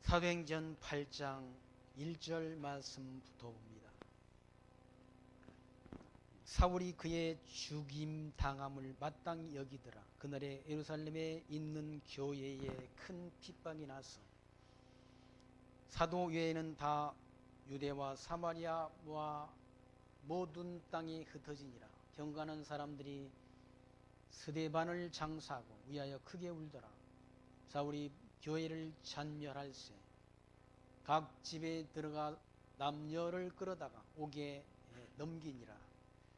사도행전 8장 1절 말씀부터 봅니다. 사울이 그의 죽임 당함을 마땅히 여기더라. 그날에 예루살렘에 있는 교회에 큰 핍박이 나서 사도 외에는 다 유대와 사마리아와 모든 땅이 흩어지니라. 경건한 사람들이 스데반을 장사하고 위하여 크게 울더라. 사울이 교회를 찬멸할세 각 집에 들어가 남녀를 끌어다가 옥에 넘기니라.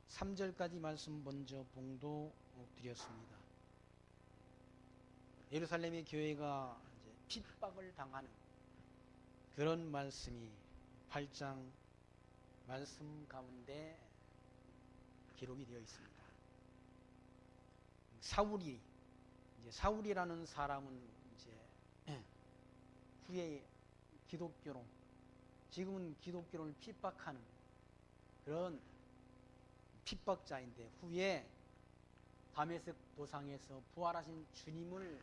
3절까지 말씀 먼저 봉독 드렸습니다. 예루살렘의 교회가 이제 핍박을 당하는 그런 말씀이 8장 말씀 가운데 기록이 되어 있습니다. 사울이라는 사람은 이제 후에 기독교로, 지금은 기독교를 핍박하는 그런 핍박자인데, 후에 다메섹 도상에서 부활하신 주님을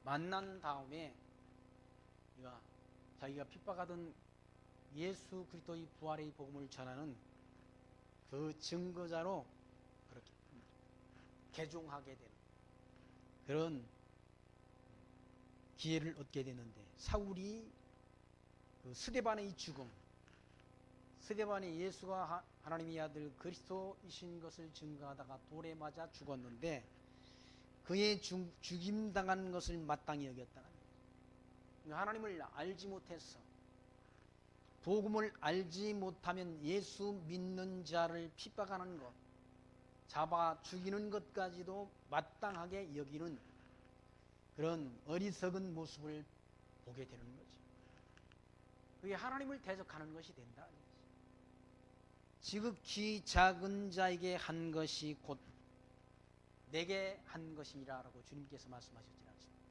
만난 다음에 자기가 핍박하던 예수 그리스도의 부활의 복음을 전하는 그 증거자로 그렇게 개종하게 되는 그런 기회를 얻게 되는데, 사울이 그 스데반의 죽음, 스데반이 예수가 하나님의 아들 그리스도이신 것을 증거하다가 돌에 맞아 죽었는데, 그의 죽임당한 것을 마땅히 여겼다는 거예요. 하나님을 알지 못해서, 복음을 알지 못하면 예수 믿는 자를 핍박하는 것, 잡아 죽이는 것까지도 마땅하게 여기는 그런 어리석은 모습을 보게 되는 거죠. 그게 하나님을 대적하는 것이 된다. 지극히 작은 자에게 한 것이 곧 내게 한 것이니라 라고 주님께서 말씀하셨지 않습니까?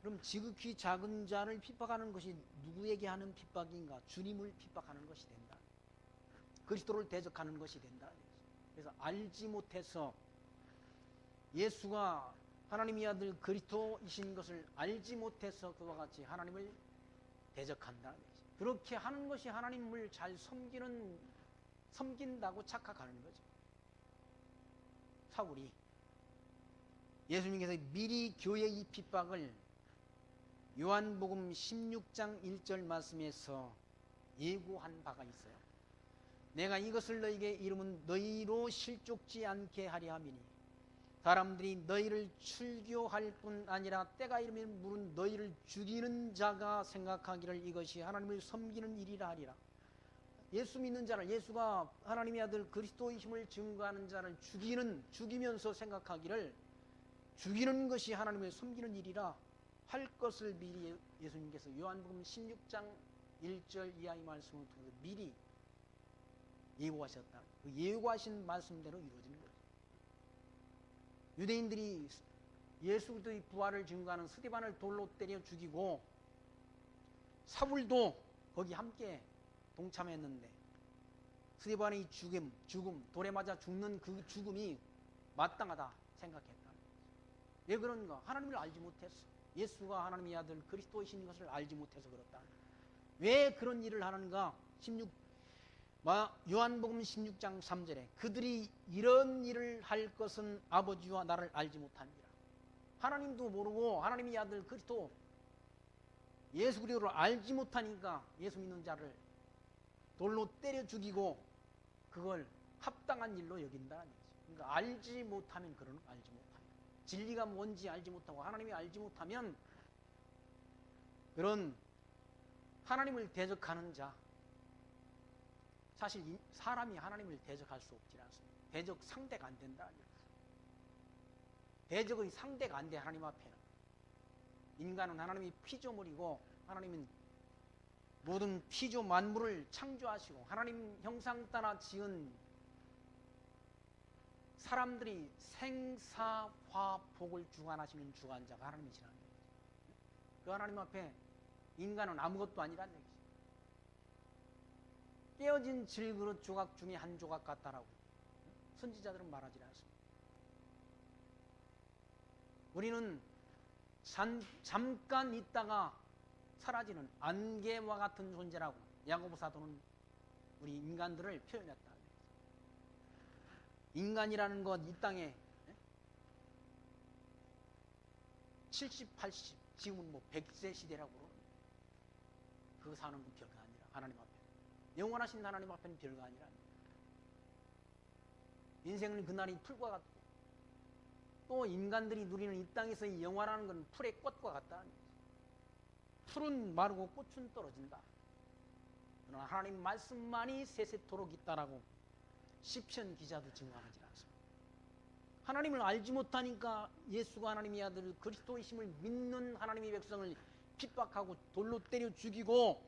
그럼 지극히 작은 자를 핍박하는 것이 누구에게 하는 핍박인가? 주님을 핍박하는 것이 된다. 그리스도를 대적하는 것이 된다. 그래서 알지 못해서, 예수가 하나님의 아들 그리스도이신 것을 알지 못해서 그와 같이 하나님을 대적한다. 그렇게 하는 것이 하나님을 잘 섬긴다고 착각하는 거죠. 사울이 예수님께서 미리 교회의 핍박을 요한복음 16장 1절 말씀에서 예고한 바가 있어요. 내가 이것을 너희에게 이름은 너희로 실족지 않게 하려 함이니 사람들이 너희를 출교할 뿐 아니라 때가 이르면 물은 너희를 죽이는 자가 생각하기를 이것이 하나님을 섬기는 일이라 하리라. 예수 믿는 자를, 예수가 하나님의 아들 그리스도이심을 증거하는 자를 죽이면서 생각하기를 죽이는 것이 하나님을 섬기는 일이라 할 것을 미리 예수님께서 요한복음 16장 1절 이하의 말씀을 통해서 미리 예고하셨다. 그 예고하신 말씀대로 이루어진 거예요. 유대인들이 예수 그리스도의 부활을 증거하는 스데반을 돌로 때려 죽이고, 사울도 거기 함께 동참했는데 스데반의 죽음, 돌에 맞아 죽는 그 죽음이 마땅하다 생각했다. 왜 그런가? 하나님을 알지 못했어. 예수가 하나님의 아들 그리스도이신 것을 알지 못해서 그렇다. 왜 그런 일을 하는가? 요한복음 16장 3절에 그들이 이런 일을 할 것은 아버지와 나를 알지 못하니라. 하나님도 모르고 하나님의 아들 그리스도 예수 그리스도를 알지 못하니까 예수 믿는 자를 돌로 때려 죽이고 그걸 합당한 일로 여긴다는 거죠. 그러니까 알지 못하면 알지 못하면, 진리가 뭔지 알지 못하고 하나님이 알지 못하면 그런 하나님을 대적하는 자, 사실 사람이 하나님을 대적할 수 없지 않습니다. 대적 상대가 안 된다. 대적의 상대가 안 돼. 하나님 앞에는 인간은 하나님이 피조물이고, 하나님은 모든 피조 만물을 창조하시고 하나님 형상 따라 지은 사람들이 생사화복을 주관하시는 주관자가 하나님이시라는 거죠. 그 하나님 앞에 인간은 아무것도 아니라는 얘기죠. 깨어진 질그릇 조각 중에 한 조각 같다라고 선지자들은 말하지 않습니다. 우리는 잠깐 있다가 사라지는 안개와 같은 존재라고 야고보 사도는 우리 인간들을 표현했다. 인간이라는 것, 이 땅에 70, 80, 지금은 뭐 100세 시대라고 그러는데 그 사는 건 별거 아니라 하나님 앞에 영원하신 하나님 앞에는 별거 아니라 인생은 그날이 풀과 같고 또 인간들이 누리는 이 땅에서의 영화라는 건 풀의 꽃과 같다는 거지. 풀은 마르고 꽃은 떨어진다. 그러나 하나님 말씀만이 세세토록 있다라고 시편 기자도 증언하지 않습니다. 하나님을 알지 못하니까 예수가 하나님의 아들 그리스도이심을 믿는 하나님의 백성을 핍박하고 돌로 때려 죽이고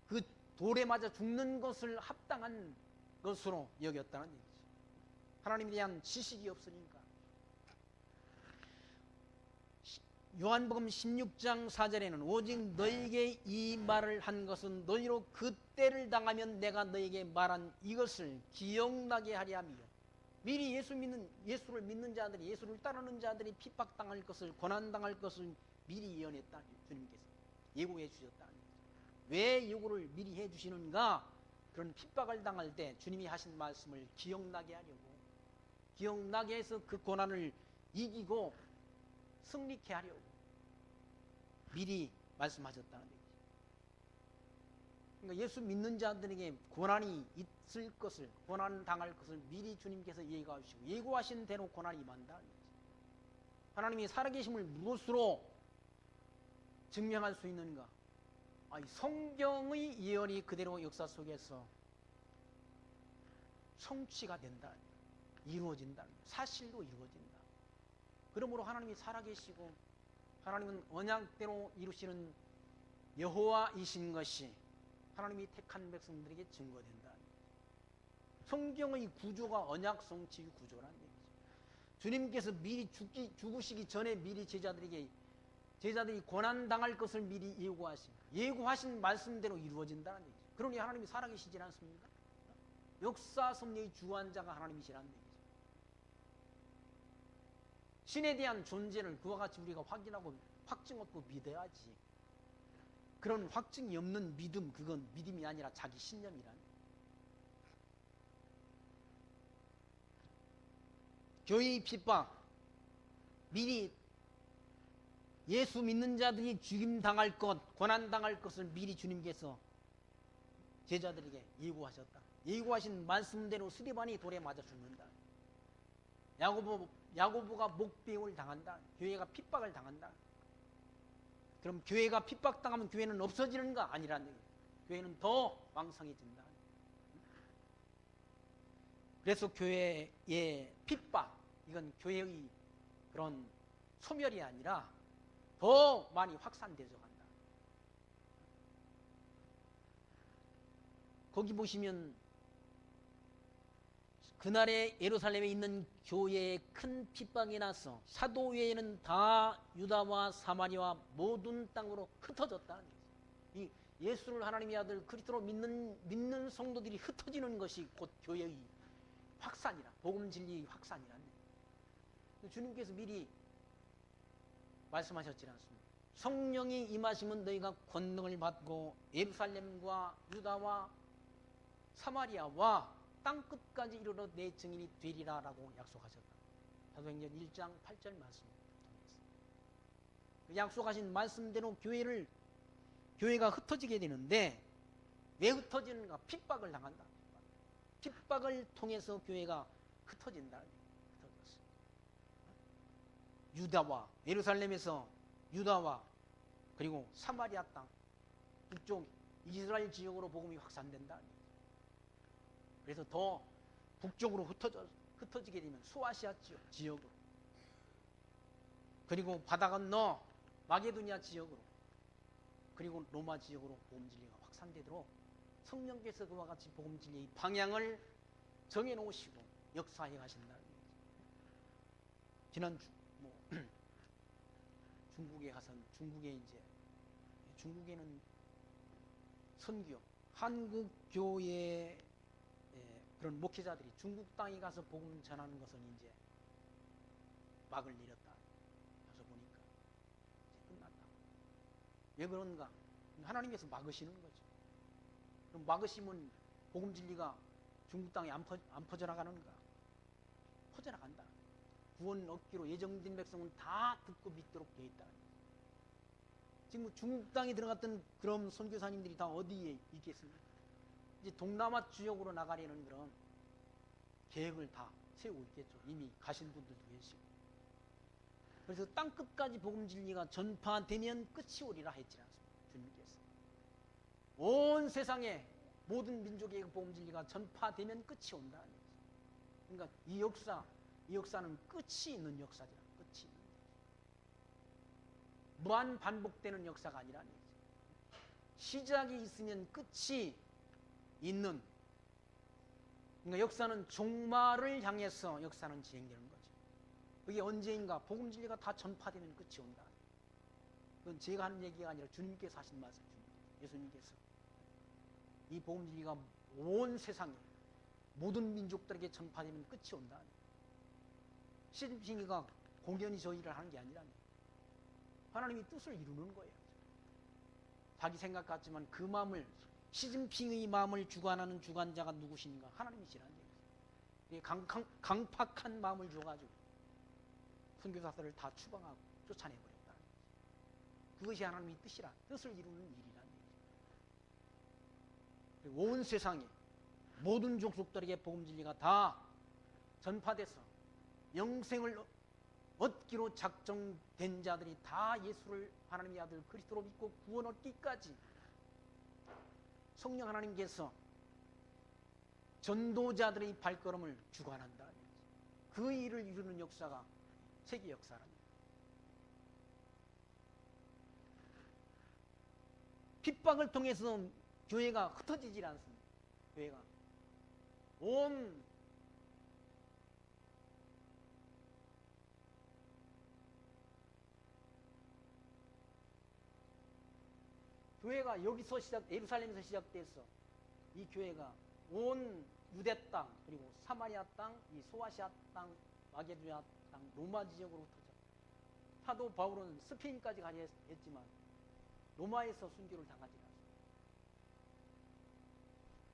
그 돌에 맞아 죽는 것을 합당한 것으로 여겼다는 얘기죠. 하나님에 대한 지식이 없으니까. 요한복음 16장 4절에는 오직 너에게 이 말을 한 것은 너희로 그 때를 당하면 내가 너에게 말한 이것을 기억나게 하려 함이요. 미리 예수를 믿는 자들이, 예수를 따르는 자들이 핍박당할 것을, 고난당할 것을 미리 예언했다. 주님께서 예고해 주셨다. 왜 예고를 미리 해 주시는가? 그런 핍박을 당할 때 주님이 하신 말씀을 기억나게 하려고, 기억나게 해서 그 고난을 이기고 승리케 하려고 미리 말씀하셨다는 얘기죠. 그러니까 예수 믿는 자들에게 고난이 있을 것을, 고난 당할 것을 미리 주님께서 예고하시고 예고하신 대로 고난이 임한다는 얘기죠. 하나님이 살아계심을 무엇으로 증명할 수 있는가? 성경의 예언이 그대로 역사 속에서 성취가 된다, 이루어진다, 사실로 이루어진다. 그러므로 하나님이 살아계시고 하나님은 언약대로 이루시는 여호와이신 것이 하나님이 택한 백성들에게 증거된다. 성경의 구조가 언약 성취의 구조라는 얘기죠. 주님께서 미리 죽으시기 전에 미리 제자들이 고난 당할 것을 미리 예고하신 말씀대로 이루어진다는 얘기죠. 그러니 하나님이 살아계시지 않습니까? 역사 섭리의 주관자가 하나님이시라는 얘기죠. 신에 대한 존재를 그와 같이 우리가 확인하고 확증 얻고 믿어야지. 그런 확증이 없는 믿음, 그건 믿음이 아니라 자기 신념이란. 교회의 핍박, 미리 예수 믿는 자들이 죽임당할 것, 고난당할 것을 미리 주님께서 제자들에게 예고하셨다. 예고하신 말씀대로 스데반이 돌에 맞아 죽는다. 야고보가 목배임을 당한다. 교회가 핍박을 당한다. 그럼 교회가 핍박당하면 교회는 없어지는가? 아니라는 얘기예요. 교회는 더 왕성해진다. 그래서 교회의 핍박, 이건 교회의 그런 소멸이 아니라 더 많이 확산되어 간다. 거기 보시면 그날에 예루살렘에 있는 교회에 큰 핍박이 나서 사도회에는 다 유다와 사마리아 모든 땅으로 흩어졌다는 거죠. 이 예수를 하나님의 아들 그리스도로 믿는 성도들이 흩어지는 것이 곧 교회의 확산이라, 복음 진리의 확산이라는 거예요. 주님께서 미리 말씀하셨지 않습니까? 성령이 임하시면 너희가 권능을 받고 예루살렘과 유다와 사마리아와 땅끝까지 이르러 내 증인이 되리라 라고 약속하셨다. 사도행전 1장 8절 말씀. 약속하신 말씀대로 교회가 흩어지게 되는데 왜 흩어지는가? 핍박을 당한다. 핍박을 통해서 교회가 흩어진다. 유다와 예루살렘에서 유다와 그리고 사마리아 땅 북쪽 이스라엘 지역으로 복음이 확산된다. 그래서 더 북쪽으로 흩어지게 되면 수아시아 지역으로, 그리고 바다 건너 마게도니아 지역으로, 그리고 로마 지역으로 복음 진리가 확산되도록 성령께서 그와 같이 복음 진리의 방향을 정해 놓으시고 역사해 가신다는 거죠. 지난주 중국에 가서 중국에는 선교 한국 교회 그런 목회자들이 중국 땅에 가서 복음 전하는 것은 이제 막을 내렸다. 가서 보니까 이제 끝났다. 왜 그런가? 하나님께서 막으시는 거죠. 그럼 막으시면 복음 진리가 중국 땅에 안 퍼져나가는가? 퍼져나간다. 구원 얻기로 예정된 백성은 다 듣고 믿도록 되어 있다. 지금 중국 땅에 들어갔던 그런 선교사님들이 다 어디에 있겠습니까? 이제 동남아 지역으로 나가려는 그런 계획을 다 세우고 있겠죠. 이미 가신 분들도 계시고. 그래서 땅끝까지 복음 진리가 전파되면 끝이 오리라 했지 않습니까? 주님께서. 온 세상에 모든 민족의 복음 진리가 전파되면 끝이 온다. 그러니까 이 역사는 끝이 있는 역사지라. 끝이 있는 무한 반복되는 역사가 아니라는 거죠. 시작이 있으면 끝이 있는, 그러니까 역사는 종말을 향해서 역사는 진행되는 거죠. 그게 언제인가? 복음 진리가 다 전파되면 끝이 온다. 그건 제가 하는 얘기가 아니라 주님께서 하신 말씀입니다. 예수님께서 이 복음 진리가 온 세상에 모든 민족들에게 전파되면 끝이 온다. 시진핑이가 공연히 저 일을 하는 게 아니라 하나님이 뜻을 이루는 거예요. 자기 생각 같지만 그 마음을, 시진핑의 마음을 주관하는 주관자가 누구신가? 하나님이시라는 얘기죠. 강팍한 마음을 주어가지고 선교사들을 다 추방하고 쫓아내버렸다는 거죠. 그것이 하나님의 뜻이라, 뜻을 이루는 일이라는 얘기죠. 온 세상에 모든 족속들에게 복음 진리가 다 전파돼서 영생을 얻기로 작정된 자들이 다 예수를 하나님의 아들 그리스도로 믿고 구원 얻기까지 성령 하나님께서 전도자들의 발걸음을 주관한다. 그 일을 이루는 역사가 세계 역사랍니다. 핍박을 통해서 교회가 흩어지질 않습니다. 교회가 온 교회가 여기서 예루살렘에서 시작돼서 이 교회가 온 유대 땅, 그리고 사마리아 땅, 이 소아시아 땅, 마게도냐 땅, 로마 지역으로 흩어져. 사도 바울은 스페인까지 가야 했지만 로마에서 순교를 당하지 않았습니다.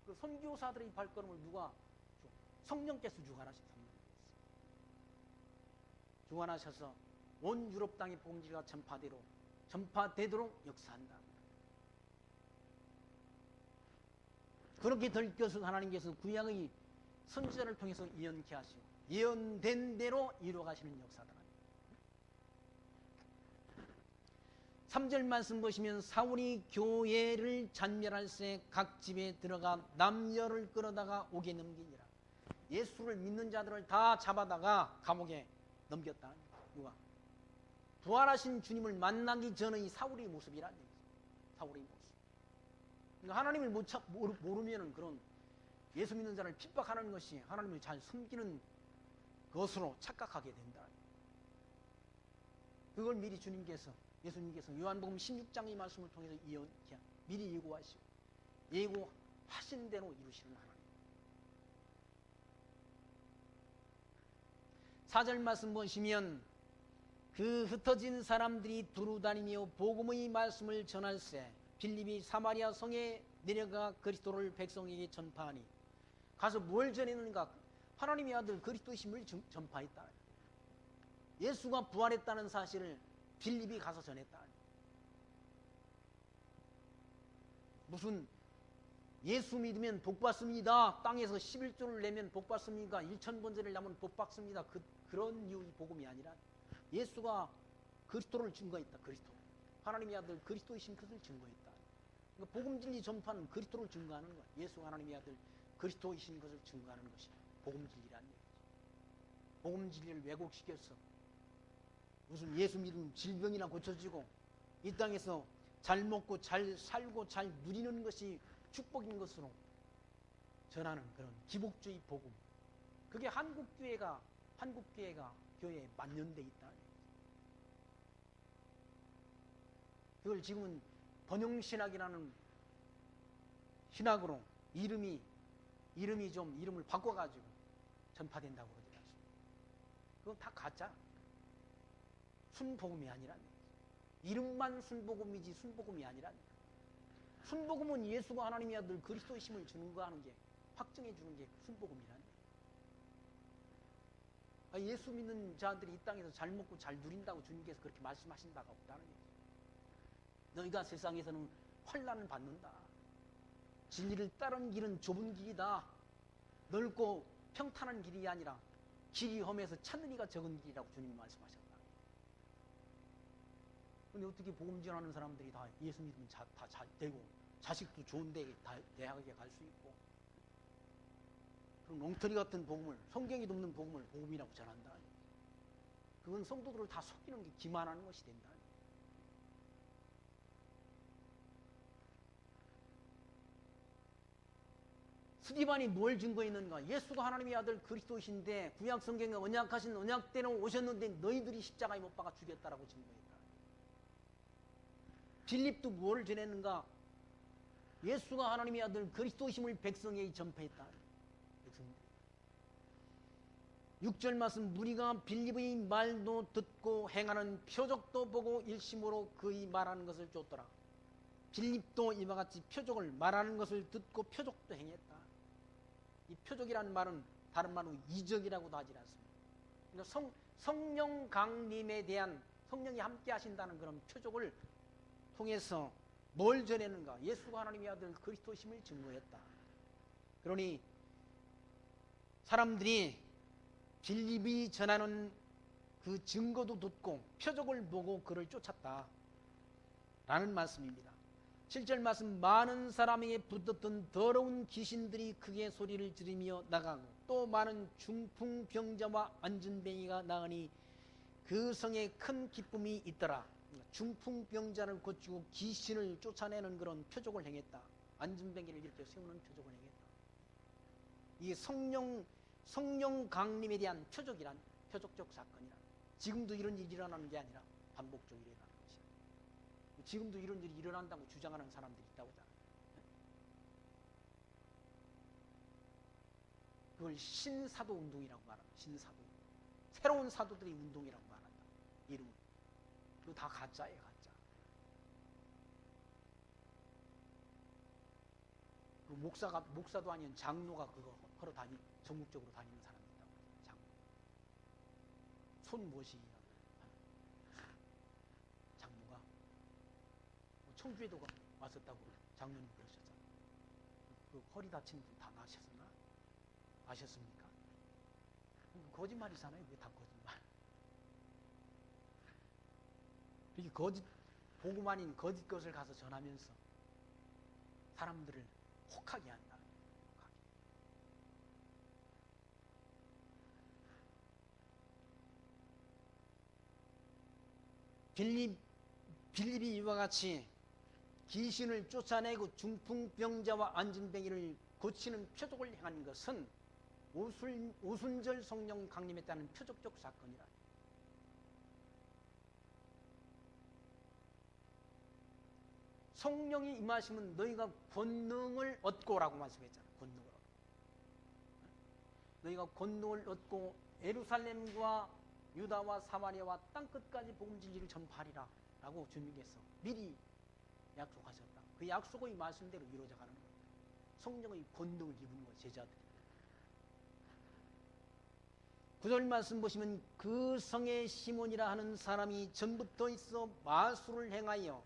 그 선교사들의 발걸음을 누가? 성령께서 주관하셨습니다. 주관하셔서 온 유럽 땅의 복음 진리가 전파되도록 역사한다. 그렇게 들켜서 하나님께서 구약의 선지자를 통해서 예언케 하시고 예언된 대로 이루어가시는 역사다. 3절 말씀 보시면 사울이 교회를 잔멸할새 각 집에 들어가 남녀를 끌어다가 옥에 넘기니라. 예수를 믿는 자들을 다 잡아다가 감옥에 넘겼다. 누가? 부활하신 주님을 만나기 전의 사울의 모습이란 얘기죠. 사울의 모습. 그러니까 하나님을 모르면 그런 예수 믿는 자를 핍박하는 것이 하나님을 잘 섬기는 것으로 착각하게 된다. 그걸 미리 예수님께서 요한복음 16장의 말씀을 통해서 미리 예고하시고 예고하신 대로 이루시는 하나님. 4절 말씀 보시면 그 흩어진 사람들이 두루다니며 복음의 말씀을 전할새 빌립이 사마리아 성에 내려가 그리스도를 백성에게 전파하니. 가서 뭘 전했는가? 하나님의 아들 그리스도이심을 전파했다. 예수가 부활했다는 사실을 빌립이 가서 전했다. 무슨 예수 믿으면 복 받습니다. 땅에서 11조를 내면 복 받습니다. 1000번제를 나면 복 받습니다. 그런 이유의 복음이 아니라 예수가 그리스도를 증거했다. 그리스도. 하나님의 아들 그리스도이신 것을 증거했다. 그러니까 복음 진리 전파는 그리스도를 증거하는 거야. 예수 하나님의 아들 그리스도이신 것을 증거하는 것이 복음 진리라는 얘기죠. 복음 진리를 왜곡시켰어. 무슨 예수 믿으면 질병이나 고쳐지고 이 땅에서 잘 먹고 잘 살고 잘 누리는 것이 축복인 것으로 전하는 그런 기복주의 복음. 그게 한국교회가 교회에 만연돼 있다. 그걸 지금은 번영신학이라는 신학으로 이름을 바꿔가지고 전파된다고 그러지 않습니까? 그건 다 가짜. 순복음이 아니라는 얘기죠. 이름만 순복음이지 순복음이 아니라니까. 순복음은 예수가 하나님의 아들 그리스도이심을 증거하는 게, 확증해 주는 게 순복음이라는 거예요. 예수 믿는 자들이 이 땅에서 잘 먹고 잘 누린다고 주님께서 그렇게 말씀하신 바가 없다는 거죠. 너희가 세상에서는 환난을 받는다. 진리를 따르는 길은 좁은 길이다. 넓고 평탄한 길이 아니라 길이 험해서 찾는 이가 적은 길이라고 주님이 말씀하셨다. 근데 어떻게 복음 전하는 사람들이 다 예수 믿으면 다 잘 되고, 자식도 좋은 데 대학에 갈 수 있고, 그럼 롱터리 같은 복음을, 성경이 돕는 복음을 복음이라고 전한다. 그건 성도들을 다 속이는 게, 기만하는 것이 된다. 스디반이 뭘 증거했는가? 예수가 하나님의 아들 그리스도이신데 구약 성경에 언약하신 언약대로 오셨는데 너희들이 십자가에 못 박아 죽였다라고 증거했다. 빌립도 뭘 전했는가? 예수가 하나님의 아들 그리스도이심을 백성에게 전파했다. 6절 말씀, 무리가 빌립의 말도 듣고 행하는 표적도 보고 일심으로 그의 말하는 것을 쫓더라. 빌립도 이와 같이 표적을 말하는 것을 듣고 표적도 행했다. 이 표적이라는 말은 다른 말로 이적이라고도 하지 않습니다. 그러니까 성령 강림에 대한, 성령이 함께 하신다는 그런 표적을 통해서 뭘 전했는가? 예수가 하나님의 아들 그리스도심을 증거했다. 그러니 사람들이 빌립이 전하는 그 증거도 듣고 표적을 보고 그를 쫓았다 라는 말씀입니다. 7절 말씀, 많은 사람에게 붙었던 더러운 귀신들이 크게 소리를 지르며 나가고 또 많은 중풍병자와 안진뱅이가 나으니 그 성에 큰 기쁨이 있더라. 중풍병자를 고치고 귀신을 쫓아내는 그런 표적을 행했다. 안진뱅이를 이렇게 세우는 표적을 행했다. 이게 성령 강림에 대한 표적이란, 표적적 사건이란, 지금도 이런 일이 일어나는 게 아니라 반복적으로 일어나는 것이야. 지금도 이런 일이 일어난다고 주장하는 사람들이 있다고 하잖아. 그걸 신사도 운동이라고 말한다. 신사도. 새로운 사도들의 운동이라고 말한다. 이름은. 그거 다 가짜예요, 가짜. 그 목사도 아닌 장로가 그거 하러 전국적으로 다니는 사람이 있다고. 장로. 손모시 장로가 청주에도 왔었다고 장로님 그러셨잖아요. 그 허리 다친 분 다 나으셨나? 아셨습니까? 거짓말이잖아요. 그게 다 거짓말. 이렇게 거짓, 복음 아닌 거짓 것을 가서 전하면서 사람들을 혹하게 한다. 빌립이 이와 같이 귀신을 쫓아내고 중풍병자와 안진뱅이를 고치는 표적을 행한 것은 오순절 성령 강림에 따른 표적적 사건이라. 성령이 임하시면 너희가 권능을 얻고라고 말씀했잖아. 권능을 얻고. 너희가 권능을 얻고 예루살렘과 유다와 사마리아와 땅끝까지 복음 진리를 전파하리라 라고 주님께서 미리 약속하셨다. 그 약속의 말씀대로 이루어져 가는 거예요. 성령의 권능을 입은 거예요, 제자들이. 9절 말씀 보시면 그 성에 시몬이라 하는 사람이 전부터 있어 마술을 행하여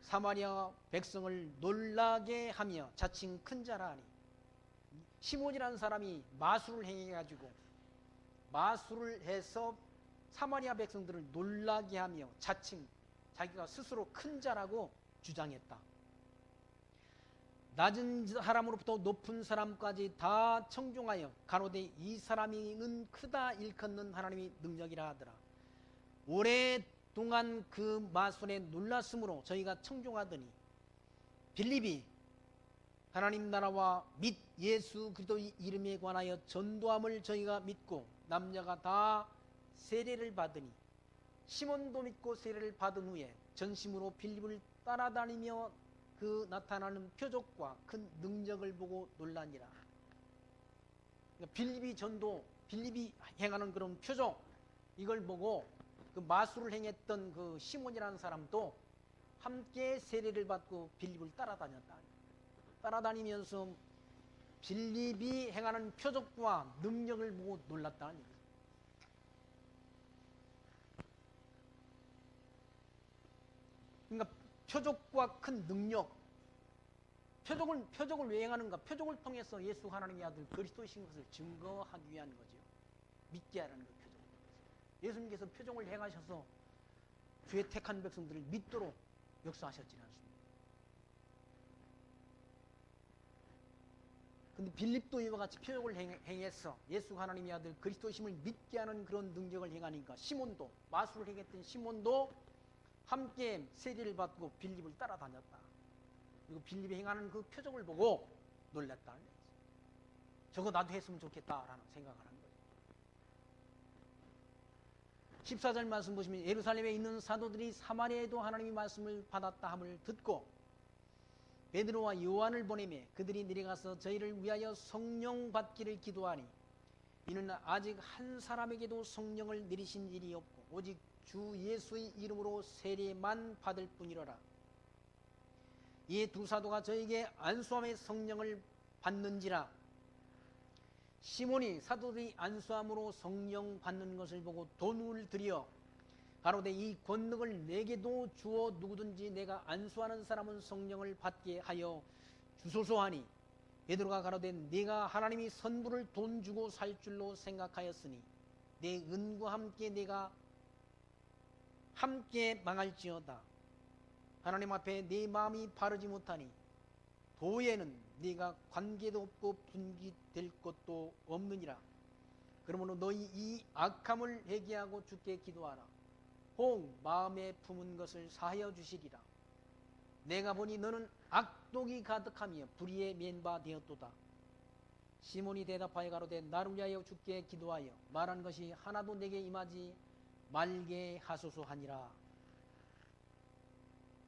사마리아 백성을 놀라게 하며 자칭 큰 자라 하니, 시몬이라는 사람이 마술을 행해가지고 마술을 해서 사마리아 백성들을 놀라게 하며 자칭 자기가 스스로 큰 자라고 주장했다. 낮은 사람으로부터 높은 사람까지 다 청종하여 가로되 이 사람이는 크다 일컫는 하나님의 능력이라 하더라. 오랫동안 그 마술에 놀랐으므로 저희가 청종하더니 빌립이 하나님 나라와 및 예수 그리스도의 이름에 관하여 전도함을 저희가 믿고 남녀가 다 세례를 받으니 시몬도 믿고 세례를 받은 후에 전심으로 빌립을 따라다니며 그 나타나는 표적과 큰 능력을 보고 놀라니라. 그러니까 빌립이 행하는 그런 표적, 이걸 보고 그 마술을 행했던 그 시몬이라는 사람도 함께 세례를 받고 빌립을 따라다녔다. 따라다니면서 빌립이 행하는 표적과 능력을 보고 놀랐다는 얘기죠. 그러니까 표적과 큰 능력, 표적을 왜 행하는가? 표적을 통해서 예수 하나님의 아들 그리스도이신 것을 증거하기 위한 거죠. 믿게 하라는 그 표적을 통해서. 예수님께서 표적을 행하셔서 주의 택한 백성들을 믿도록 역사하셨지 않습니까? 근데 빌립도 이와 같이 표적을 행해서 예수 하나님의 아들 그리스도이심을 믿게 하는 그런 능력을 행하니까 시몬도, 마술을 행했던 시몬도 함께 세례를 받고 빌립을 따라다녔다. 그리고 빌립이 행하는 그 표적을 보고 놀랐다. 저거 나도 했으면 좋겠다라는 생각을 한 거예요. 14절 말씀 보시면 예루살렘에 있는 사도들이 사마리아에도 하나님의 말씀을 받았다 함을 듣고 베드로와 요한을 보내매 그들이 내려가서 저희를 위하여 성령 받기를 기도하니 이는 아직 한 사람에게도 성령을 내리신 일이 없고 오직 주 예수의 이름으로 세례만 받을 뿐이로라. 이에 두 사도가 저에게 안수함의 성령을 받는지라. 시몬이 사도들이 안수함으로 성령 받는 것을 보고 돈을 들여 가로되 이 권능을 내게도 주어 누구든지 내가 안수하는 사람은 성령을 받게 하여 주소서 하니 베드로가 가로되 네가 하나님이 선불을 돈 주고 살 줄로 생각하였으니 내 은과 함께 내가 함께 망할지어다. 하나님 앞에 네 마음이 바르지 못하니 도에는 네가 관계도 없고 분기될 것도 없느니라. 그러므로 너희 이 악함을 회개하고 주께 기도하라. 혹 마음에 품은 것을 사하여 주시리라. 내가 보니 너는 악독이 가득하며 불의에 면바 되었도다. 시몬이 대답하여 가로되 나를 위하여 주께 기도하여 말한 것이 하나도 내게 임하지 말게 하소서 하니라.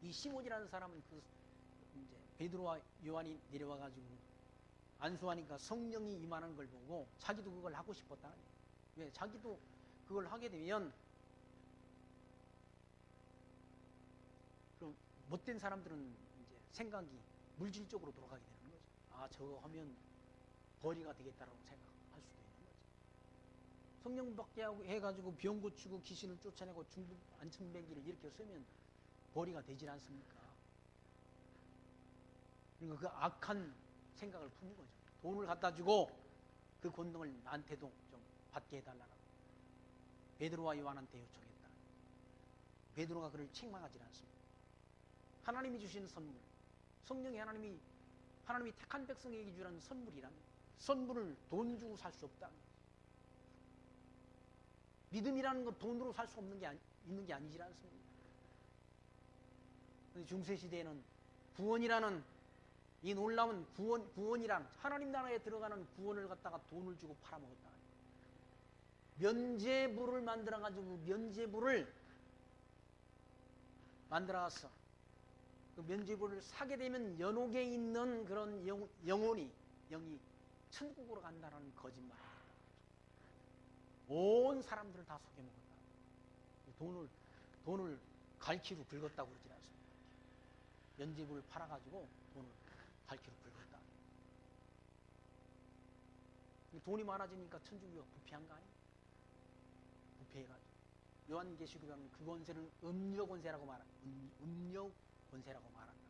이 시몬이라는 사람은 그 이제 베드로와 요한이 내려와 가지고 안수하니까 성령이 임하는 걸 보고 자기도 그걸 하고 싶었다. 왜? 자기도 그걸 하게 되면 그럼 못된 사람들은 이제 생각이 물질적으로 돌아가게 되는 거죠. 아, 저거 하면 벌이가 되겠다라고 생각할 수도 있는 거죠. 성령 받게 하고 해가지고 병 고치고 귀신을 쫓아내고 중독 안천병기를 이렇게 쓰면 벌이가 되질 않습니까? 그러니까 그 악한 생각을 푸는 거죠. 돈을 갖다 주고 그 권능을 나한테도 좀 받게 해달라고 베드로와 요한한테 요청했다. 베드로가 그를 책망하지 않습니다. 하나님이 주신 선물, 성령이 하나님이 택한 백성에게 주라는 선물이란 선물을 돈 주고 살 수 없다. 믿음이라는 것 돈으로 살 수 없는 게 있는 게 아니지 않습니까? 중세 시대에는 구원이라는 이 놀라운 구원이란 하나님 나라에 들어가는 구원을 갖다가 돈을 주고 팔아먹었다. 면제부를 만들어가지고 면제부를 만들어서 그 면제부를 사게 되면 연옥에 있는 그런 영이 천국으로 간다는 거짓말. 온 사람들을 다 속여먹었다. 돈을 갈퀴로 긁었다고 그러지 않습니까? 면제부를 팔아가지고 돈을 갈퀴로 긁었다. 돈이 많아지니까 천주교가 부패한 거 아니에요? 부패해가지고 요한계시록에 보면 그 권세를 음료 권세라고 말한다. 음료 권세라고 말한다.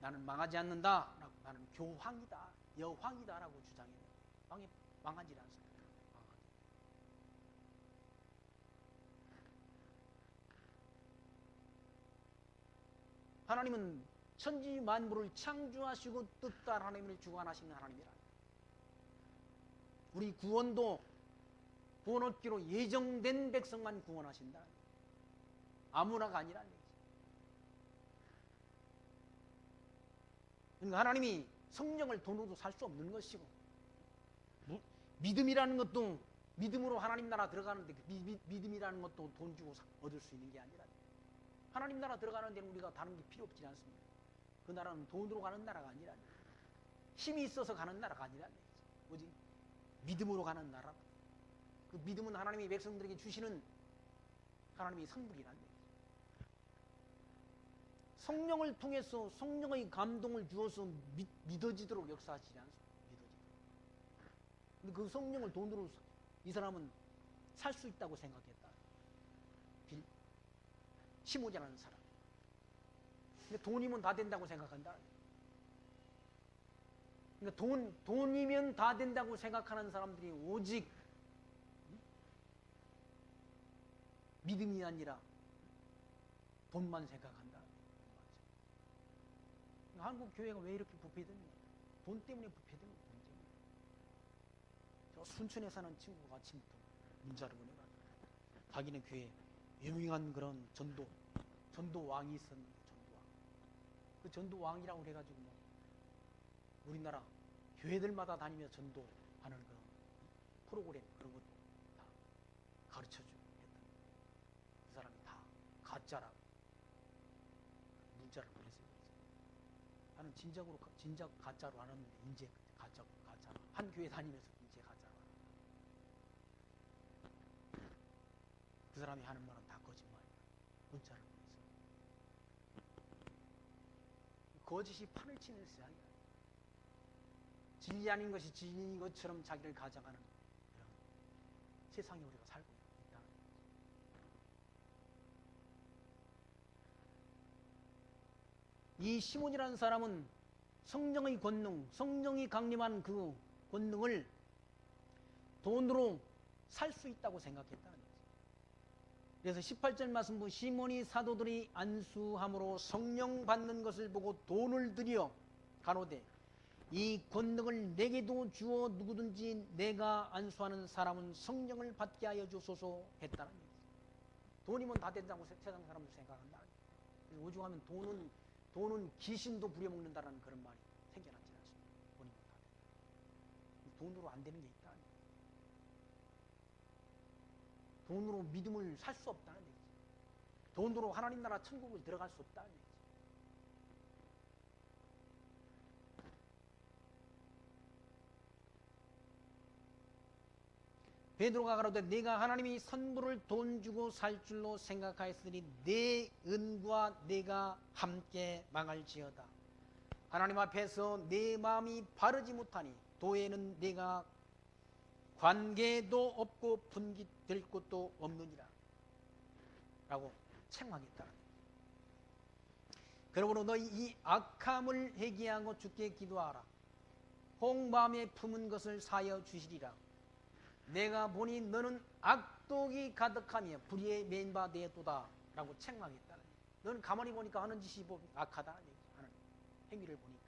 나는 망하지 않는다. 나는 교황이다, 여황이다라고 주장해요. 망하지 않습니다. 하나님은 천지 만물을 창조하시고 뜻대로 하나님을 주관하시는 하나님이라. 우리 구원도 구원 얻기로 예정된 백성만 구원하신다. 아무나가 아니라는 얘기죠. 그러니까 하나님이 성령을 돈으로 살 수 없는 것이고 믿음이라는 것도 믿음으로 하나님 나라 들어가는데 믿음이라는 것도 돈 주고 얻을 수 있는 게 아니라 하나님 나라 들어가는 데는 우리가 다른 게 필요 없지 않습니까? 그 나라는 돈으로 가는 나라가 아니라 힘이 있어서 가는 나라가 아니라 오직 믿음으로 가는 나라. 그 믿음은 하나님의 백성들에게 주시는 하나님의 선물이란 얘기죠. 성령을 통해서 성령의 감동을 주어서 믿어지도록 역사하시지 않습니까? 근데 그 성령을 돈으로 이 사람은 살 수 있다고 생각했다. 시몬이라는 사람. 근데 돈이면 다 된다고 생각한다. 그러니까 돈이면 다 된다고 생각하는 사람들이 오직 믿음이 아니라 돈만 생각한다. 한국 교회가 왜 이렇게 부패됐냐? 돈 때문에 부패된 거 문제입니다. 저 순천에 사는 친구가 아침부터 문자를 보내가지고 자기네 교회 유명한 그런 전도왕이 있었는데 전도왕. 그 전도왕이라고 그래가지고 뭐 우리나라 교회들마다 다니며 전도하는 그런 프로그램 그런 것도 다 가르쳐주고 했다. 그 사람이 다 가짜라고 문자를 보냈어요. 나는 진작 가짜로 안 했는데 이제 가짜로 한 교회 다니면서 이제 가짜로 그 사람이 하는 말은 다 거짓말이야. 문자를 보내서 거짓이 판을 치는 세상이야. 진리 아닌 것이 진리인 것처럼 자기를 가져가는 그런 세상에 우리가 살고 있다. 이 시몬이라는 사람은 성령의 권능, 성령이 강림한 그 권능을 돈으로 살 수 있다고 생각했다는 거죠. 그래서 18절 말씀 보면 시몬이 사도들이 안수함으로 성령 받는 것을 보고 돈을 들여 가로되 이 권능을 내게도 주어 누구든지 내가 안수하는 사람은 성령을 받게 하여 주소서 했다는 거죠. 돈이면 다 된다고 세상 사람들 생각한다. 오죽하면 돈은 귀신도 부려먹는다는 그런 말이 생겨났지 않습니까? 돈이면 다 된다. 돈으로 안 되는 게 있다. 돈으로 믿음을 살 수 없다는 얘기죠. 돈으로 하나님 나라 천국을 들어갈 수 없다는 얘기죠. 베드로가 가로되 네가 하나님이 선물을 돈 주고 살 줄로 생각하였으니 내 은과 내가 함께 망할지어다. 하나님 앞에서 내 마음이 바르지 못하니 도에는 내가 관계도 없고 분깃될 것도 없느니라 라고 책망했다. 그러므로 너희 이 악함을 회개하고 주께 기도하라. 홍마음에 품은 것을 사여 주시리라. 내가 보니 너는 악독이 가득하며 불의에 맨바 되었도다 라고 책망했다. 너는 가만히 보니까 하는 짓이 악하다. 하는 행위를 보니까.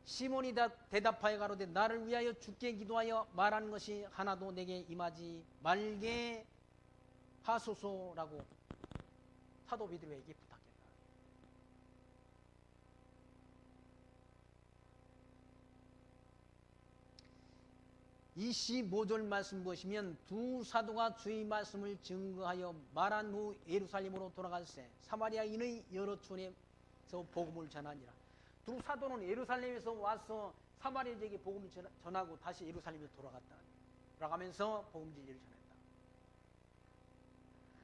시몬이 대답하여 가로되 나를 위하여 주께 기도하여 말하는 것이 하나도 내게 임하지 말게 하소서라고 사도 베드로에게 부탁했다. 25절 말씀 보시면 두 사도가 주의 말씀을 증거하여 말한 후 예루살렘으로 돌아갈새 사마리아인의 여러 촌에서 복음을 전하니라. 두 사도는 예루살렘에서 와서 사마리아에게 복음을 전하고 다시 예루살렘에 돌아갔다. 돌아가면서 복음 진리를 전했다.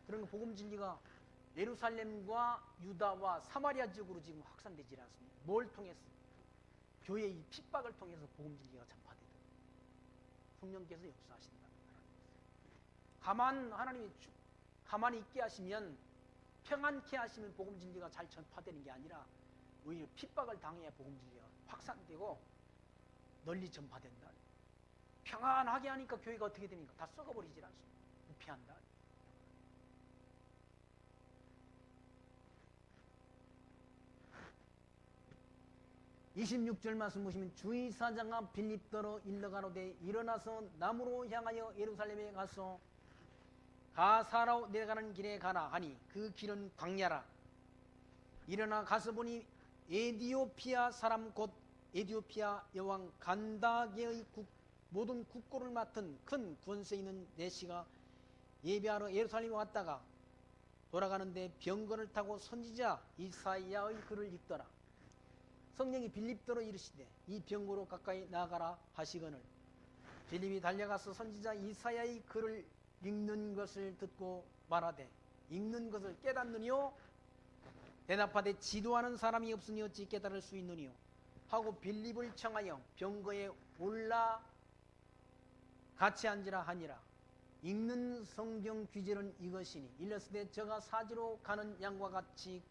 그러니까 복음 진리가 예루살렘과 유다와 사마리아 지역으로 지금 확산되지 않습니다. 뭘 통해서? 교회의 핍박을 통해서 복음 진리가 전파되다. 성령께서 역사하신다. 하나님이 가만히 있게 하시면 평안케 하시면 복음 진리가 잘 전파되는 게 아니라 오히려 핍박을 당해야 복음 진리가 확산되고 널리 전파된다. 평안하게 하니까 교회가 어떻게 됩니까? 다 썩어버리질 않습니다. 부패한다. (26절) 말씀 보시면 주의사자가 빌립더러 일러가로되 일어나서 남으로 향하여 예루살렘에 가서 가사로 내려가는 길에 가라 하니 그 길은 광야라. 일어나 가서 보니 에디오피아 사람 곧 에디오피아 여왕 간다게의 모든 국고를 맡은 큰 권세 있는 내시가 예배하러 예루살렘에 왔다가 돌아가는데 병거를 타고 선지자 이사야의 글을 읽더라. 성령이 빌립더러 이르시되 이 병거로 가까이 나아가라 하시거늘 빌립이 달려가서 선지자 이사야의 글을 읽는 것을 듣고 말하되 읽는 것을 깨닫느니요? 대답하되 지도하는 사람이 없으니 어찌 깨달을 수 있느니요? 하고 빌립을 청하여 병거에 올라 같이 앉으라 하니라. 읽는 성경 귀절은 이것이니 일렀으되 저가 사지로 가는 양과 같이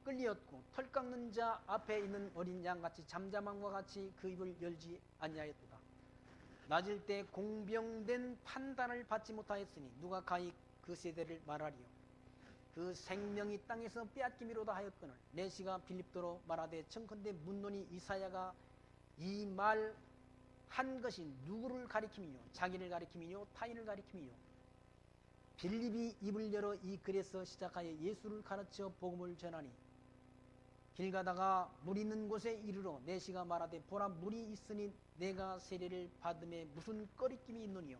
끌리었고 털 깎는 자 앞에 있는 어린 양같이 잠잠함과 같이 그 입을 열지 아니하였도다. 낮을 때 공병된 판단을 받지 못하였으니 누가 가히 그 세대를 말하리요? 그 생명이 땅에서 빼앗기미로다 하였거늘 내시가 빌립도로 말하되 청컨대 묻노니 이사야가 이 말 한 것이 누구를 가리킴이뇨? 자기를 가리킴이뇨? 타인을 가리킴이뇨? 빌립이 입을 열어 이 글에서 시작하여 예수를 가르쳐 복음을 전하니 길 가다가 물 있는 곳에 이르러 내시가 말하되 보라 물이 있으니 내가 세례를 받음에 무슨 꺼리낌이 있느니요?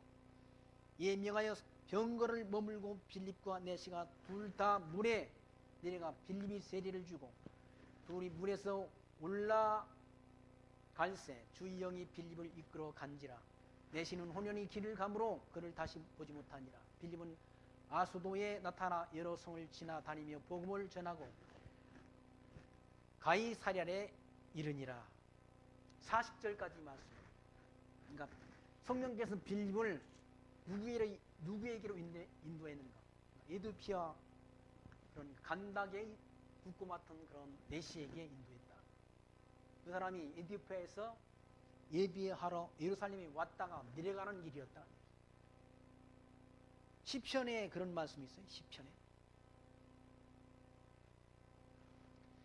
이에 명하여 병거를 머물고 빌립과 내시가 둘 다 물에 내려가 빌립이 세례를 주고 둘이 물에서 올라갈새 주의 영이 빌립을 이끌어 간지라. 내시는 혼연히 길을 가므로 그를 다시 보지 못하니라. 빌립은 아소도에 나타나 여러 성을 지나다니며 복음을 전하고 가이사랴에 이르니라. 40절까지 말씀. 그러니까 성령께서 빌립을 누구에게로 인도했는가? 에두피아 그런 간닥의 굵고 맡은 그런 내시에게 인도했다. 그 사람이 에디오피아에서 예비하러 예루살렘에 왔다가 내려가는 길이었다. 시편에 그런 말씀이 있어요.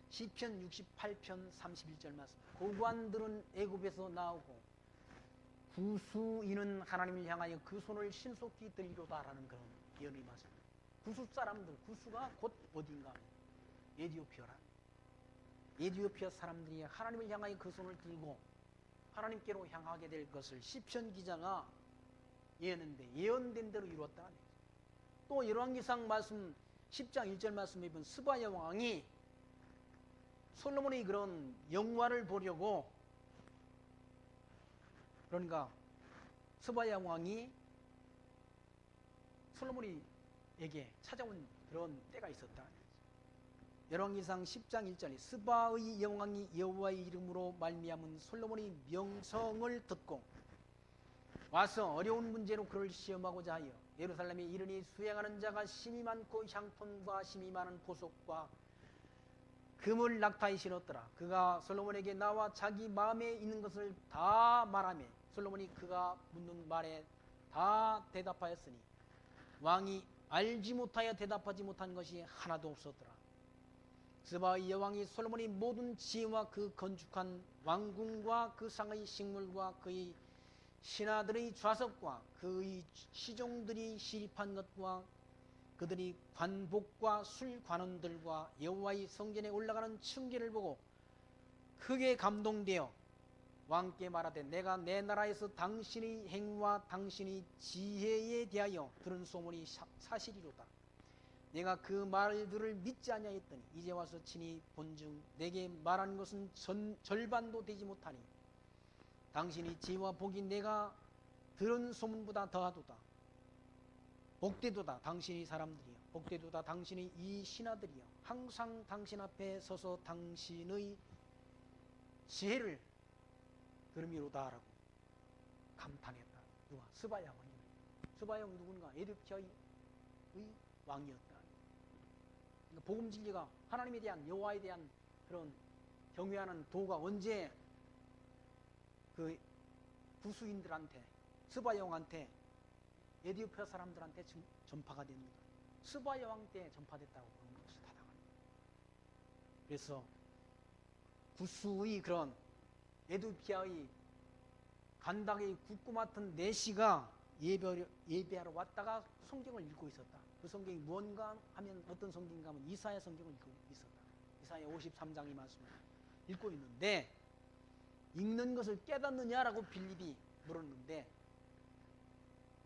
시편 68편 31절 말씀. 고관들은 애굽에서 나오고 구수인은 하나님을 향하여 그 손을 신속히 들리로다라는 그런 예언의 말씀. 구수 사람들, 구수가 곧 어딘가? 에디오피아라. 에디오피아 사람들이 하나님을 향하여 그 손을 들고 하나님께로 향하게 될 것을 시편 기자가 예언했는데 예언된 대로 이루었다. 또 열왕기상 말씀 10장 1절 말씀에 보면 스바야 왕이 솔로몬의 그런 영화를 보려고 그러니까 스바야 왕이 솔로몬에게 찾아온 그런 때가 있었다. 열왕기상 10장 1절에 스바의 영왕이 여호와의 이름으로 말미암은 솔로몬의 명성을 듣고 와서 어려운 문제로 그를 시험하고자 하여 예루살렘에 이르니 수행하는 자가 심이 많고 향톤과 심이 많은 보석과 금을 낙타에 실었더라. 그가 솔로몬에게 나와 자기 마음에 있는 것을 다 말하며 솔로몬이 그가 묻는 말에 다 대답하였으니 왕이 알지 못하여 대답하지 못한 것이 하나도 없었더라. 스바의 여왕이 솔로몬이 모든 지혜와 그 건축한 왕궁과 그 상의 식물과 그의 신하들의 좌석과 그의 시종들이 시립한 것과 그들이 관복과 술관원들과 여호와의 성전에 올라가는 층계를 보고 크게 감동되어 왕께 말하되 내가 내 나라에서 당신의 행와 당신의 지혜에 대하여 들은 소문이 사실이로다. 내가 그 말들을 믿지 아니하였더니 이제 와서 친히 본즉 내게 말한 것은 절반도 되지 못하니 당신의 지혜와 복이 내가 들은 소문보다 더하도다. 복되도다 당신의 사람들이여, 복되도다 당신의 이 신하들이여, 항상 당신 앞에 서서 당신의 지혜를 들음이로다라고 감탄했다. 누가? 스바야 왕이. 스바야 왕이 누군가? 에디오피아의 왕이었다. 그러니까 복음 진리가 하나님에 대한 여호와에 대한 그런 경외하는 도가 언제 그 구수인들한테 스바야 왕한테 에디오피아 사람들한테 전파가 됩니다. 스바야 왕 때 전파됐다고 그런 것을 다 당합니다. 그래서 구수의 그런 에디오피아의 간닥의 굵고 맡은 내시가 예배하러 왔다가 성경을 읽고 있었다. 그 성경이 무언가 하면 어떤 성경인가 하면 이사야 성경을 읽고 있었다. 이사야 53장의 말씀을 읽고 있는데 읽는 것을 깨닫느냐라고 빌립이 물었는데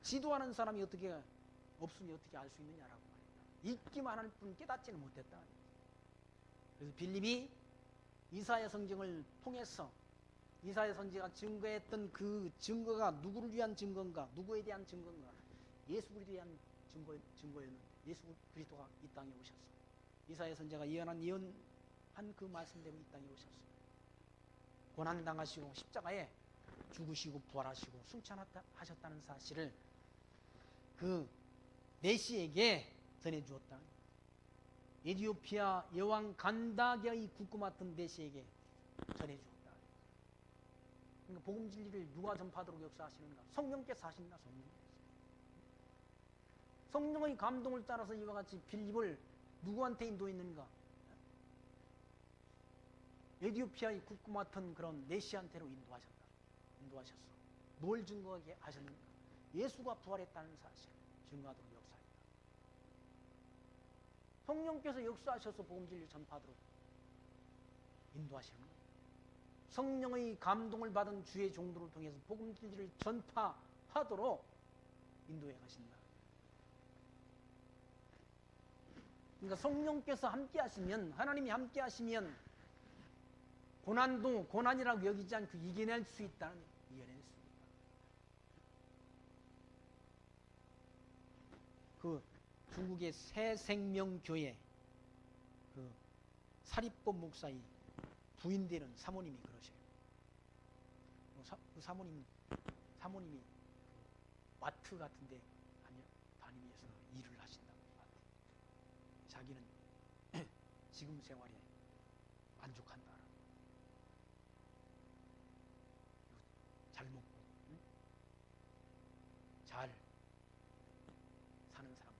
지도하는 사람이 어떻게 없으니 어떻게 알 수 있느냐라고 말했다. 읽기만 할 뿐 깨닫지는 못했다. 그래서 빌립이 이사야 성경을 통해서 이사야 선지자가 증거했던 그 증거가 누구를 위한 증거인가? 누구에 대한 증거인가? 예수 그리스도에 대한 증거였는데 예수 그리스도가 이 땅에 오셨어. 이사야 선지자가 예언한 그 말씀대로 이 땅에 오셨어. 고난당하시고 십자가에 죽으시고 부활하시고 승천하셨다는 사실을 그 메시에게 전해주었다. 에티오피아 여왕 간다게의 국구 맡은 메시에게 전해주었다. 그러니까 복음 진리를 누가 전파하도록 역사하시는가? 성령께서 하신다. 성령의 감동을 따라서 이와 같이 빌립을 누구한테 인도했는가? 에티오피아의 국구 맡은 그런 메시한테로 인도하셨어. 뭘 증거하게 하셨는가? 예수가 부활했다는 사실 증거하도록 역사했다. 성령께서 역사하셔서 복음 진리를 전파하도록 인도하시는 거예요. 성령의 감동을 받은 주의 종들을 통해서 복음 진리를 전파하도록 인도해 가신다. 그러니까 성령께서 함께 하시면, 하나님이 함께 하시면 고난도 고난이라고 여기지 않고 이겨낼 수 있다는, 이겨낼 수 있다. 그 중국의 새생명교회 그 사립법 목사의 부인 되는 사모님이 그러셔요. 그 사모님이 마트 같은데 다니면서 일을 하신다고. 자기는 지금 생활에 만족한다. 잘 먹고 잘 사는 사람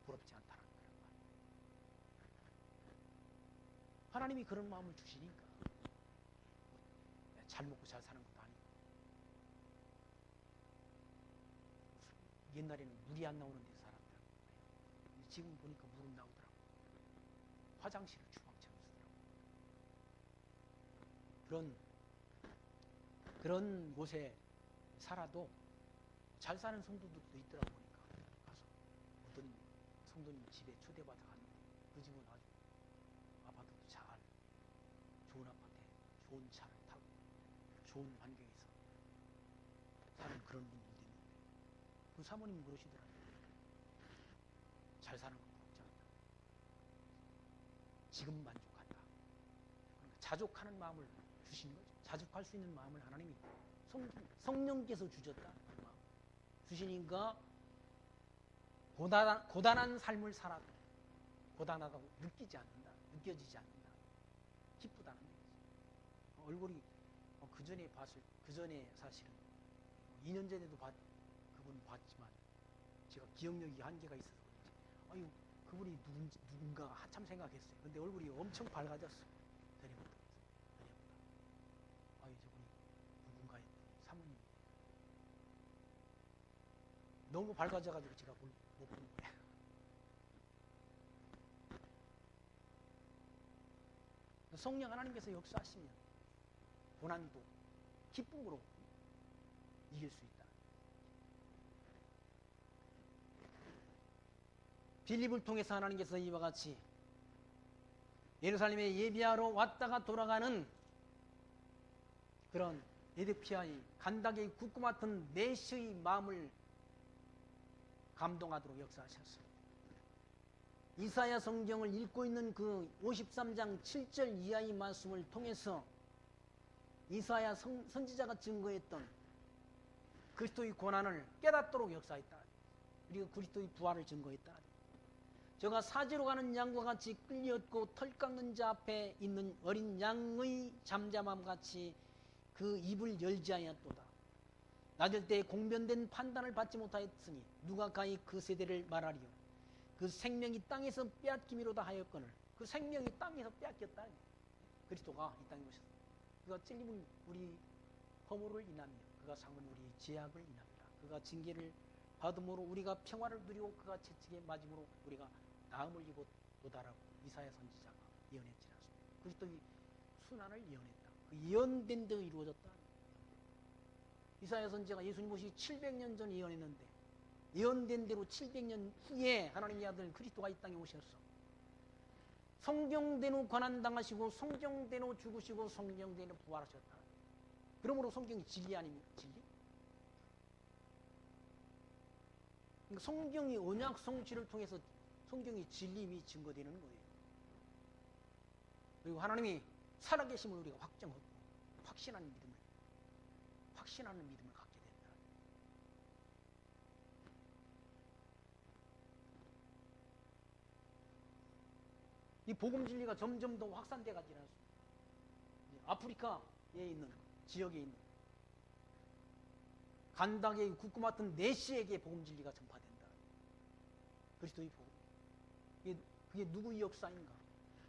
부럽지 않다는 그런 말. 하나님이 그런 마음을 주시니까 잘 먹고 잘 사는 것도 아니고. 옛날에는 물이 안 나오는 데 살았더라고요. 지금 보니까 물은 나오더라고요. 화장실을 주방처럼 쓰더라고요. 그런 곳에 살아도 잘 사는 성도들도 있더라고. 보니까 가서 어떤 성도님 집에 초대받아 갔는데 그 집은 아주 아파트도 잘, 좋은 아파트에 좋은 차를 타고 좋은 환경에서 사는 그런 분들도 있는데 그 사모님이 그러시더라고요. 잘 사는 건 부럽지 않다. 지금 만족한다. 그러니까 자족하는 마음을 주신 거죠. 자족할 수 있는 마음을 하나님이 성령께서 주셨다. 그 마음 주시니까 고단한 삶을 살아도 고단하다고 느껴지지 않는다. 기쁘다는 거죠. 얼굴이 그 전에 사실은 2년 전에도 그분 봤지만 제가 기억력이 한계가 있어서 그런지 아유 그분이 누군가 한참 생각했어요. 근데 얼굴이 엄청 밝아졌어. 전에보다. 아유 저분이 누군가의 사모님. 너무 밝아져가지고 제가 못 본 거예요. 성령 하나님께서 역사하시면 고난도 기쁨으로 이길 수 있다. 빌립을 통해서 하나님께서 이와 같이 예루살렘에 예비하러 왔다가 돌아가는 그런 에티오피아의 간다게의 국구 맡은 메시의 마음을 감동하도록 역사하셨습니다. 이사야 성경을 읽고 있는 그 53장 7절 이하의 말씀을 통해서 이사야 선지자가 증거했던 그리스도의 고난을 깨닫도록 역사했다. 그리고 그리스도의 부활을 증거했다. 저가 사지로 가는 양과 같이 끌렸고 털 깎는 자 앞에 있는 어린 양의 잠잠함 같이 그 입을 열지 아니하였도다. 낮을 때 공변된 판단을 받지 못하였으니 누가 가히 그 세대를 말하리요. 그 생명이 땅에서 빼앗기미로다 하였거늘. 그 생명이 땅에서 빼앗겼다. 그리스도가 이 땅에 오셨다. 그가 찔림은 우리 허물을 인하며 그가 상은 우리 죄악을 인합니다. 그가 징계를 받음으로 우리가 평화를 누리고 그가 채찍에 맞음으로 우리가 나음을 입었도다라고 이사야 선지자가 예언했지 않습니까? 그리스도의 순환을 예언했다. 그 예언된 대로 이루어졌다. 이사야 선지자가 예수님 오시기 700년 전에 예언했는데 예언된 대로 700년 후에 하나님의 아들 그리스도가 이 땅에 오셨어. 성경대로 고난당하시고 성경대로 죽으시고 성경대로 부활하셨다. 그러므로 성경이 진리 아닙니까? 진리? 그러니까 성경이 언약 성취를 통해서 성경이 진리임이 증거되는 거예요. 그리고 하나님이 살아계심을 우리가 확정하고 확신하는 믿음을 갖게 된다. 이 복음 진리가 점점 더 확산돼 가지 않습니까? 아프리카에 있는 지역에 있는 간닥의 국고 맡은 내시에게 복음 진리가 전파된다. 그리스도의 복음. 그게 누구의 역사인가?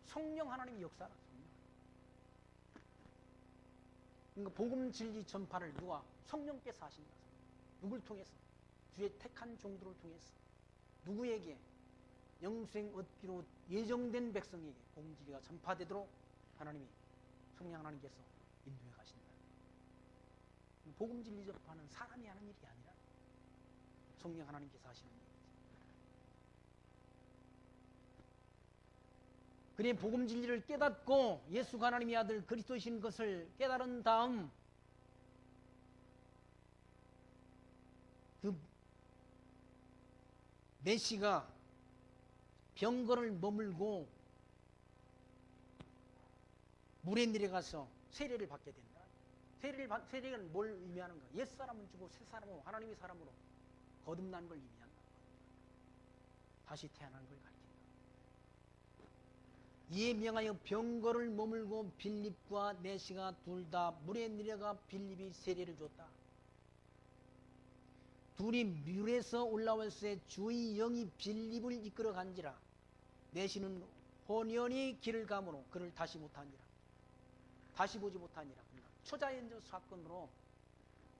성령 하나님의 역사라. 그러니까 복음 진리 전파를 누가? 성령께서 하신다. 누굴 통해서? 주의 택한 종들을 통해서. 누구에게? 영생 얻기로 예정된 백성에게 복음 진리가 전파되도록 하나님이 성령 하나님께서 인도해 가신다. 복음 진리 전파는 사람이 하는 일이 아니라 성령 하나님께서 하시는 일이지. 그래 복음 진리를 깨닫고 예수가 하나님의 아들 그리스도이신 것을 깨달은 다음 그 메시가 병거를 머물고 물에 내려가서 세례를 받게 된다. 세례는 뭘 의미하는가? 옛사람은 주고 새사람으로 하나님의 사람으로 거듭나는 걸 의미한다. 다시 태어나는 걸 가리킨다. 이에 명하여 병거를 머물고 빌립과 내시가 둘 다 물에 내려가 빌립이 세례를 줬다. 둘이 물에서 올라왔을 때 주의 영이 빌립을 이끌어 간지라. 내시는 혼연히 길을 가므로 그를 다시 못하니라. 다시 보지 못하니라. 그러니까 초자연적 사건으로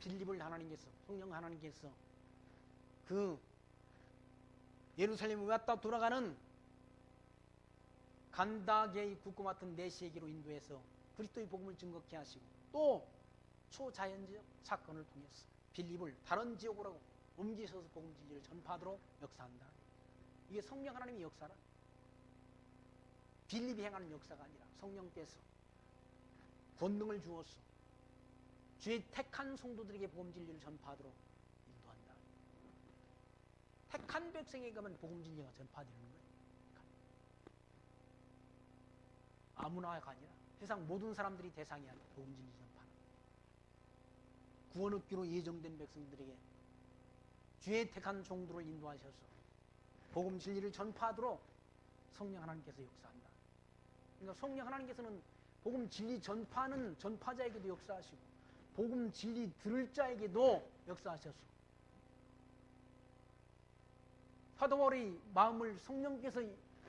빌립을 하나님께서 성령 하나님께서 그 예루살렘에 왔다 돌아가는 간다게의 국고 맡은 내시에게로 인도해서 그리스도의 복음을 증거케 하시고 또 초자연적 사건을 통해서 빌립을 다른 지역으로 옮기셔서 복음 진리를 전파하도록 역사한다. 이게 성령 하나님의 역사라. 빌립이 행하는 역사가 아니라 성령께서 권능을 주어서 주의 택한 성도들에게 복음 진리를 전파하도록 인도한다. 택한 백성에게 가면 복음 진리가 전파되는 거예요. 아무나가 아니라 세상 모든 사람들이 대상이 아니라 복음 진리 전파는 구원 얻기로 예정된 백성들에게 주의 택한 종들을 인도하셔서 복음 진리를 전파하도록 성령 하나님께서 역사한다. 그러니까 성령 하나님께서는 복음 진리 전파하는 전파자에게도 역사하시고 복음 진리 들을 자에게도 역사하셨어. 사도 바울의 마음을 성령께서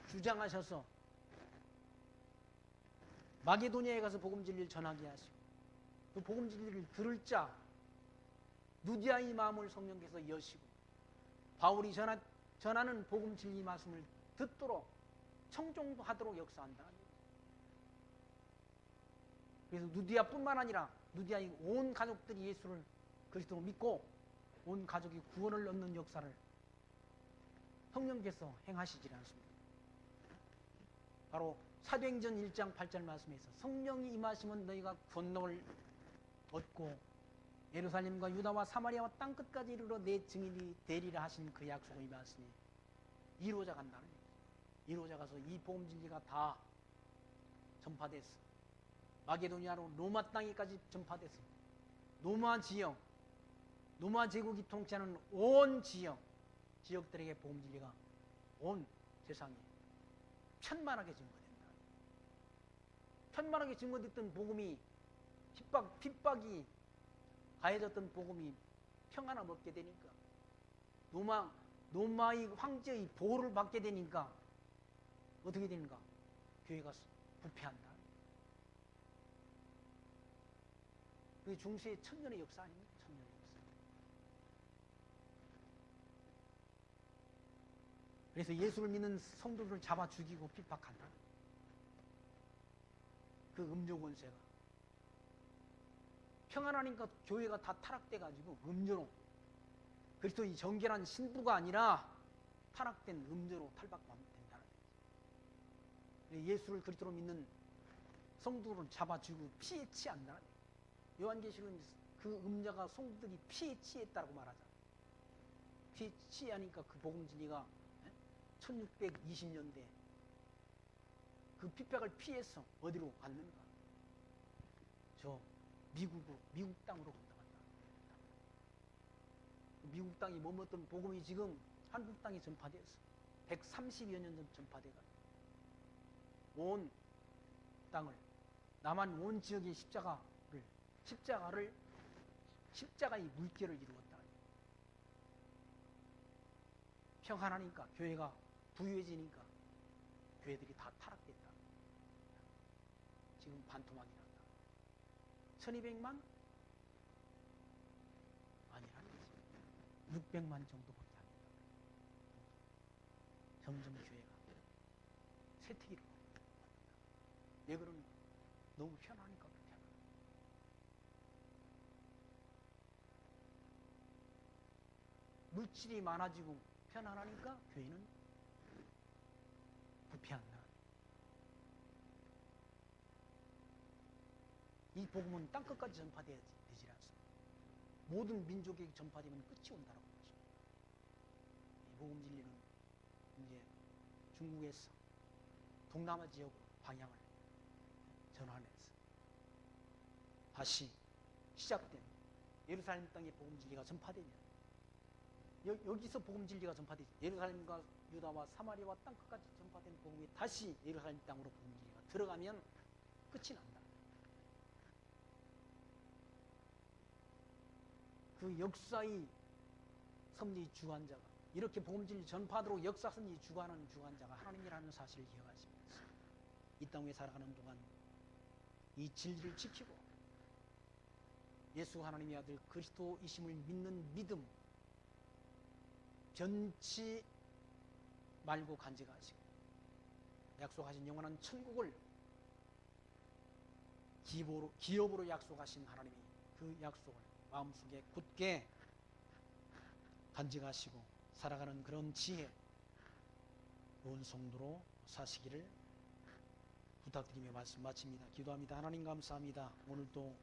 주장하셔서 마게도니아에 가서 복음 진리를 전하게 하시고 그 복음 진리를 들을 자 누디아의 마음을 성령께서 여시고 바울이 전하는 복음 진리 말씀을 듣도록 청종도 하도록 역사한다. 그래서 누디아뿐만 아니라 누디아의 온 가족들이 예수를 그리스도로 믿고 온 가족이 구원을 얻는 역사를 성령께서 행하시지 않습니다. 바로 사도행전 1장 8절 말씀에서 성령이 임하시면 너희가 권능을 얻고 예루살렘과 유다와 사마리아와 땅끝까지 이르러 내 증인이 되리라 하신 그 약속의 말씀이 이루어져 간다는 거예요. 이루어져 가서 이 복음 진리가 다 전파됐어. 마게도니아로 로마 땅에까지 전파됐어. 로마 지역, 로마 제국이 통치하는 온 지역들에게 복음 진리가 온 세상에 편만하게 증거된다. 편만하게 증거됐던 복음이 핍박이 가해졌던 복음이 평안함 없게 되니까 로마의 황제의 보호를 받게 되니까 어떻게 되는가? 교회가 부패한다. 그게 중세의 천년의 역사 아닙니까? 천년의 역사. 그래서 예수를 믿는 성도들을 잡아 죽이고 핍박한다. 그 음조 권세가 평안하니까 교회가 다 타락돼가지고 음조로 그리스도의 정결한 신부가 아니라 타락된 음조로 탈박된다는 거예요. 예수를 그리스도로 믿는 성도를 잡아주고 피에 취한다. 요한계시록은 그 음자가 성도들이 피에 취했다고 말하잖아. 피에 취하니까 그 복음 진리가 1620년대 그 핍박을 피해서 어디로 갔는가? 저 미국 땅으로 건너갔다. 미국 땅이 머물렀던 복음이 지금 한국 땅에 전파되었어. 130여 년 전 전파돼가지고 온 땅을, 남한 온 지역의 십자가의 물결을 이루었다. 평안하니까 교회가 부유해지니까 교회들이 다 타락됐다. 지금 반토막이 났다. 1200만? 아니라는 거지. 600만 정도밖에 안 된다. 점점 교회가 쇠퇴기로. 왜 그러는가? 너무 편하니까 그렇게 하는 거야. 물질이 많아지고 편안하니까 교회는 부패한다. 이 복음은 땅끝까지 전파되지 않습니다. 모든 민족에게 전파되면 끝이 온다라고 것입니다. 이 복음 진리는 이제 중국에서 동남아 지역으로 방향을 전환해서 다시 시작된 예루살렘 땅의 복음 진리가 전파되면 여기서 복음 진리가 전파되지. 예루살렘과 유다와 사마리아와 땅끝까지 전파된 복음이 다시 예루살렘 땅으로 복음 진리가 들어가면 끝이 난다. 그 역사의 섭리 주관자가, 이렇게 복음 진리 전파도록 역사 섭리 주관하는 주관자가 하나님이라는 사실을 기억하시면서 이 땅에 살아가는 동안 이 진리를 지키고 예수 하나님의 아들 그리스도이심을 믿는 믿음 변치 말고 간직하시고 약속하신 영원한 천국을 기업으로 약속하신 하나님이 그 약속을 마음속에 굳게 간직하시고 살아가는 그런 지혜, 온 성도로 사시기를 부탁드리며 말씀 마칩니다. 기도합니다. 하나님 감사합니다. 오늘도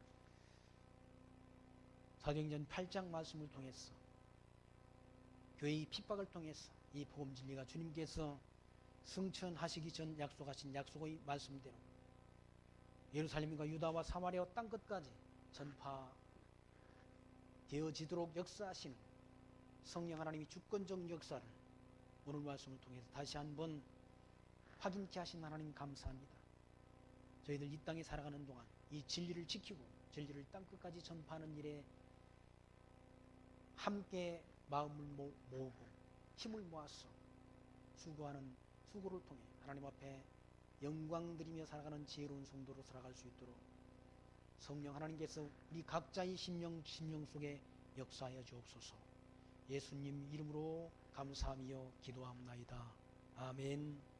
사도행전 8장 말씀을 통해서 교회의 핍박을 통해서 이 복음 진리가 주님께서 승천하시기 전 약속하신 약속의 말씀대로 예루살렘과 유다와 사마리아 땅끝까지 전파되어지도록 역사하시는 성령 하나님의 주권적 역사를 오늘 말씀을 통해서 다시 한번 확인케 하신 하나님 감사합니다. 저희들 이 땅에 살아가는 동안 이 진리를 지키고 진리를 땅끝까지 전파하는 일에 함께 마음을 모으고 힘을 모아서 수고를 통해 하나님 앞에 영광 드리며 살아가는 지혜로운 성도로 살아갈 수 있도록 성령 하나님께서 우리 각자의 심령 속에 역사하여 주옵소서. 예수님 이름으로 감사하며 기도합나이다. 아멘.